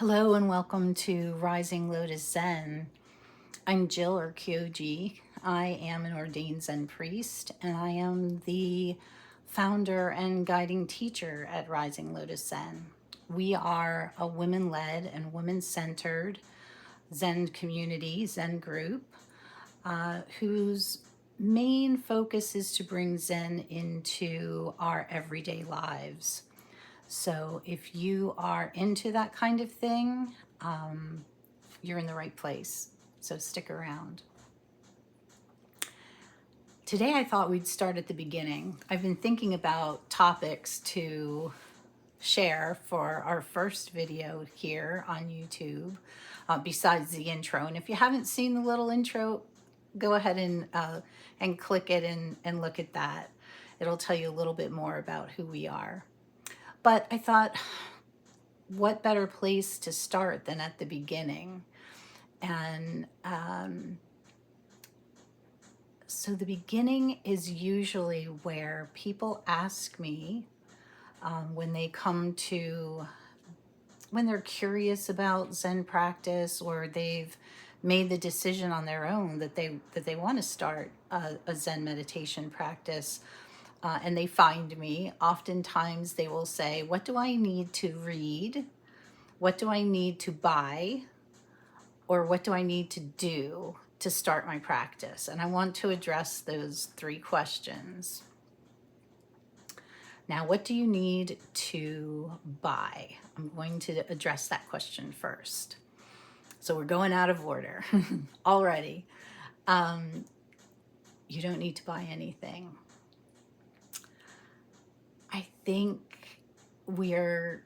Hello and welcome to Rising Lotus Zen. I'm Jill, or Kyoji. I am an ordained Zen priest and I am the founder and guiding teacher at Rising Lotus Zen. We are a women-led and women-centered Zen community, Zen group, whose main focus is to bring Zen into our everyday lives. So if you are into that kind of thing, you're in the right place. So stick around. Today I thought we'd start at the beginning. I've been thinking about topics to share for our first video here on YouTube, besides the intro. And if you haven't seen the little intro, go ahead and click it and look at that. It'll tell you a little bit more about who we are. But I thought, what better place to start than at the beginning? And so the beginning is usually where people ask me when they're curious about Zen practice, or they've made the decision on their own that they want to start a Zen meditation practice. And they find me. Oftentimes they will say, what do I need to read? What do I need to buy? Or what do I need to do to start my practice? And I want to address those three questions. Now, what do you need to buy? I'm going to address that question first. So we're going out of order already. You don't need to buy anything. I think we're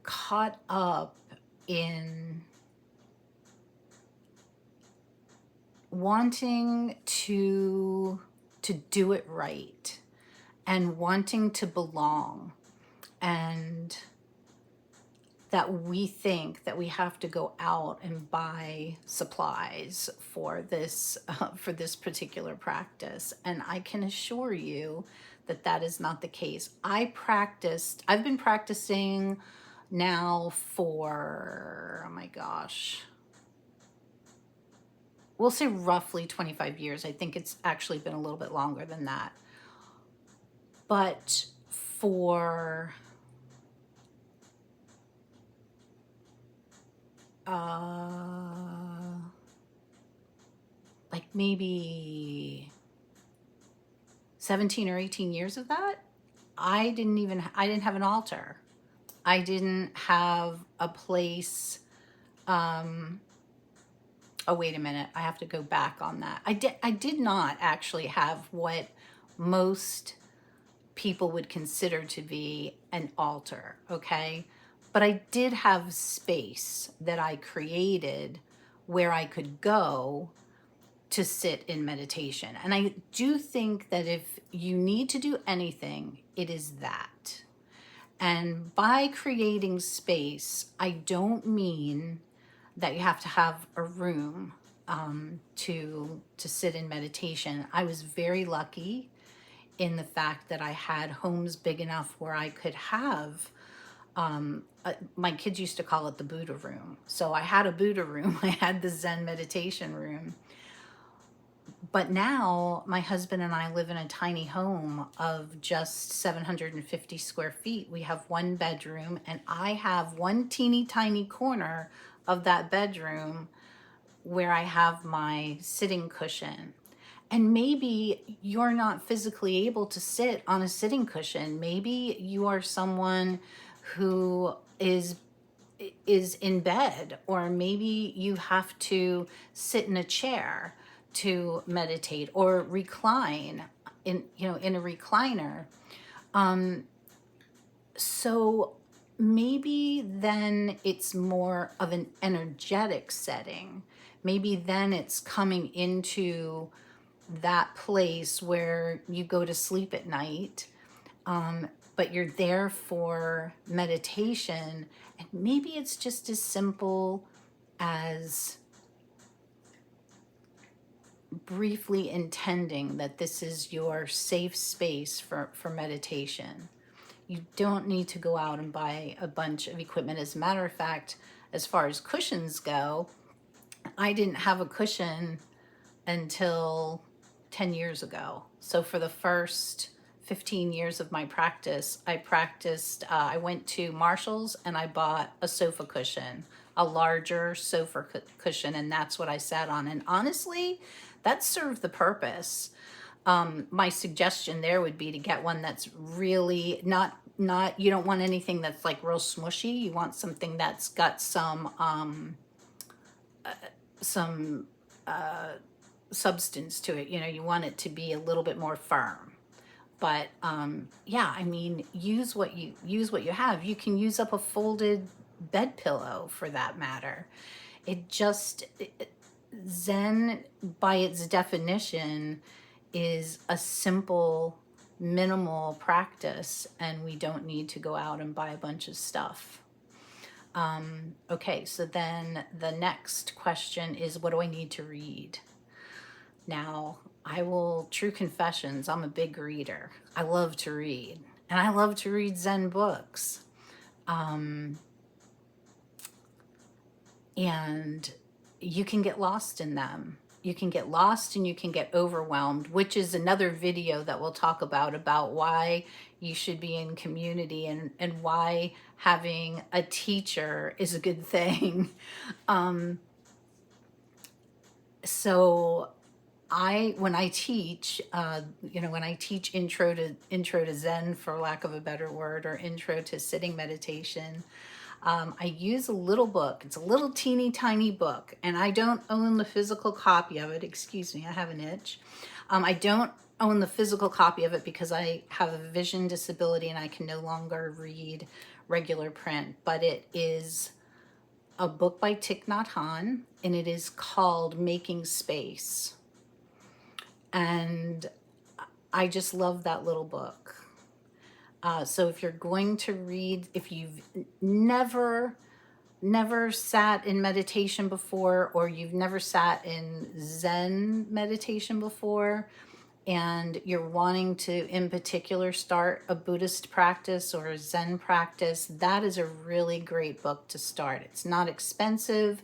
caught up in wanting to do it right and wanting to belong, and that we think that we have to go out and buy supplies for this particular practice. And I can assure you that that is not the case. I've been practicing now for, oh my gosh, we'll say roughly 25 years. I think it's actually been a little bit longer than that. But for like maybe 17 or 18 years of that, I didn't have an altar. I didn't have a place. Oh, wait a minute. I have to go back on that. I did not actually have what most people would consider to be an altar, okay? But I did have space that I created where I could go to sit in meditation. And I do think that if you need to do anything, it is that. And by creating space, I don't mean that you have to have a room to sit in meditation. I was very lucky in the fact that I had homes big enough where I could have, my kids used to call it the Buddha room. So I had a Buddha room, I had the Zen meditation room. But now my husband and I live in a tiny home of just 750 square feet. We have one bedroom, and I have one teeny tiny corner of that bedroom where I have my sitting cushion. And maybe you're not physically able to sit on a sitting cushion. Maybe you are someone who is in bed, or maybe you have to sit in a chair to meditate, or recline in a recliner. So maybe then it's more of an energetic setting. Maybe then it's coming into that place where you go to sleep at night, but you're there for meditation. And maybe it's just as simple as briefly intending that this is your safe space for meditation. You don't need to go out and buy a bunch of equipment. As a matter of fact, as far as cushions go, I didn't have a cushion until 10 years ago. So for the first 15 years of my practice, I went to Marshall's and I bought a sofa cushion, a larger sofa cushion, and that's what I sat on. And honestly, that served the purpose. My suggestion there would be to get one that's really not, you don't want anything that's like real smushy. You want something that's got some substance to it. You know, you want it to be a little bit more firm. But yeah, I mean, use what you have. You can use up a folded bed pillow for that matter. Zen, by its definition, is a simple, minimal practice, and we don't need to go out and buy a bunch of stuff. Okay, so then the next question is, what do I need to read? Now, true confessions, I'm a big reader. I love to read, and I love to read Zen books. And you can get lost in them. You can get lost and you can get overwhelmed, which is another video that we'll talk about why you should be in community and why having a teacher is a good thing. So when I teach, when I teach intro to Zen, for lack of a better word, or intro to sitting meditation, I use a little book. It's a little teeny tiny book, and I don't own the physical copy of it. Excuse me, I have an itch. I don't own the physical copy of it because I have a vision disability and I can no longer read regular print, but it is a book by Thich Nhat Hanh, and it is called Making Space. And I just love that little book. So if you're going to read, if you've never sat in meditation before, or you've never sat in Zen meditation before, and you're wanting to, in particular, start a Buddhist practice or a Zen practice, that is a really great book to start. It's not expensive.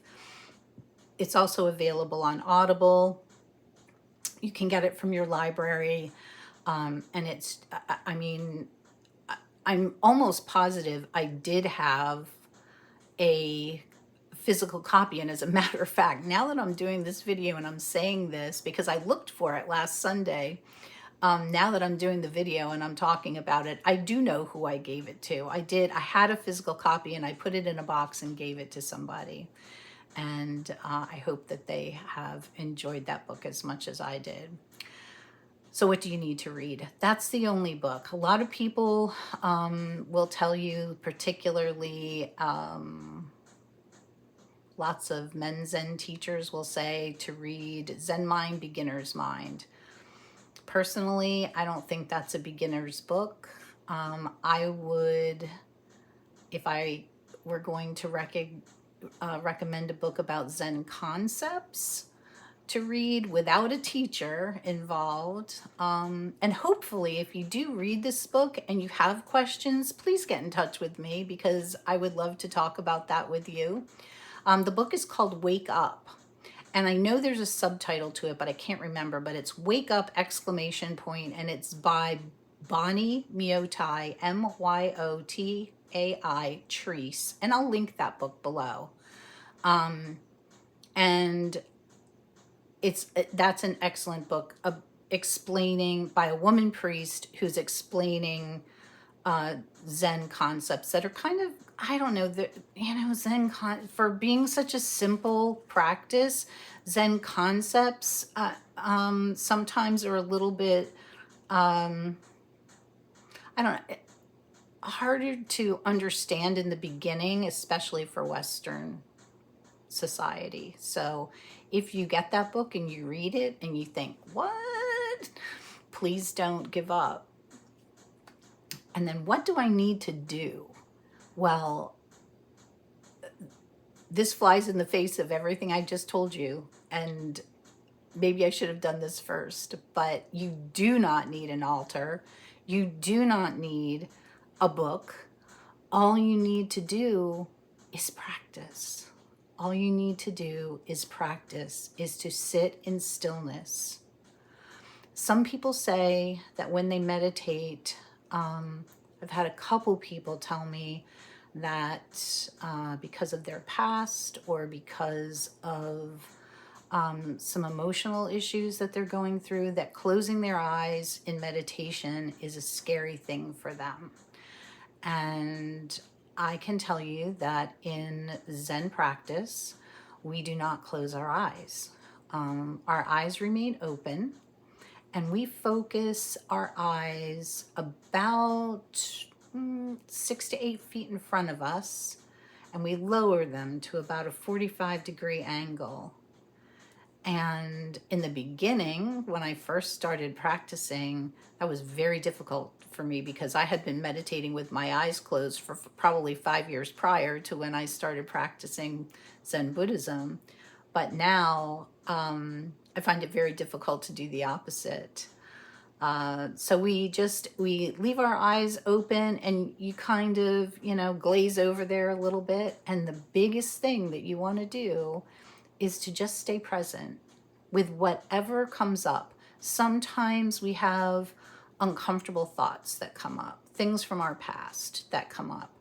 It's also available on Audible. You can get it from your library. And I'm almost positive I did have a physical copy. And as a matter of fact, now that I'm doing this video and I'm saying this because I looked for it last Sunday, now that I'm doing the video and I'm talking about it, I do know who I gave it to. I had a physical copy and I put it in a box and gave it to somebody. And I hope that they have enjoyed that book as much as I did. So what do you need to read? That's the only book. A lot of people will tell you, particularly lots of men Zen teachers will say to read Zen Mind, Beginner's Mind. Personally, I don't think that's a beginner's book. I would, if I were going to recommend a book about Zen concepts to read without a teacher involved. And hopefully, if you do read this book and you have questions, please get in touch with me because I would love to talk about that with you. The book is called Wake Up. And I know there's a subtitle to it, but I can't remember. But it's Wake Up! And it's by Bonnie Myotai, Myotai Treese. And I'll link that book below. And that's an excellent book explaining by a woman priest who's explaining Zen concepts that are kind of, I don't know, for being such a simple practice, Zen concepts sometimes are a little bit, I don't know, harder to understand in the beginning, especially for Western society. So if you get that book and you read it and you think, what? Please don't give up. And then what do I need to do? Well, this flies in the face of everything I just told you, and maybe I should have done this first, but you do not need an altar. You do not need a book. All you need to do is practice. All you need to do is practice, is to sit in stillness. Some people say that when they meditate, I've had a couple people tell me that because of their past or because of some emotional issues that they're going through, that closing their eyes in meditation is a scary thing for them. And I can tell you that in Zen practice, we do not close our eyes. Our eyes remain open, and we focus our eyes about 6 to 8 feet in front of us, and we lower them to about a 45-degree angle. And in the beginning, when I first started practicing, that was very difficult for me because I had been meditating with my eyes closed for probably 5 years prior to when I started practicing Zen Buddhism. But now I find it very difficult to do the opposite. So we leave our eyes open, and you kind of, glaze over there a little bit. And the biggest thing that you want to do is to just stay present with whatever comes up. Sometimes we have uncomfortable thoughts that come up, things from our past that come up.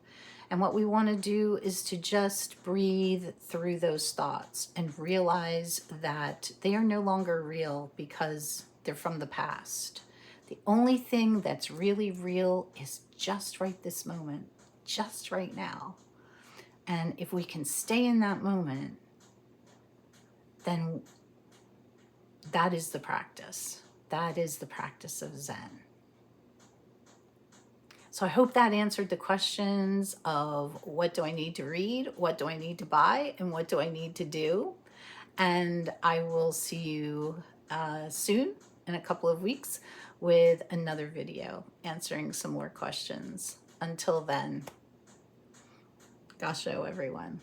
And what we want to do is to just breathe through those thoughts and realize that they are no longer real because they're from the past. The only thing that's really real is just right this moment, just right now. And if we can stay in that moment, then that is the practice. That is the practice of Zen. So I hope that answered the questions of what do I need to read, what do I need to buy, and what do I need to do. And I will see you soon, in a couple of weeks, with another video answering some more questions. Until then, gasho everyone.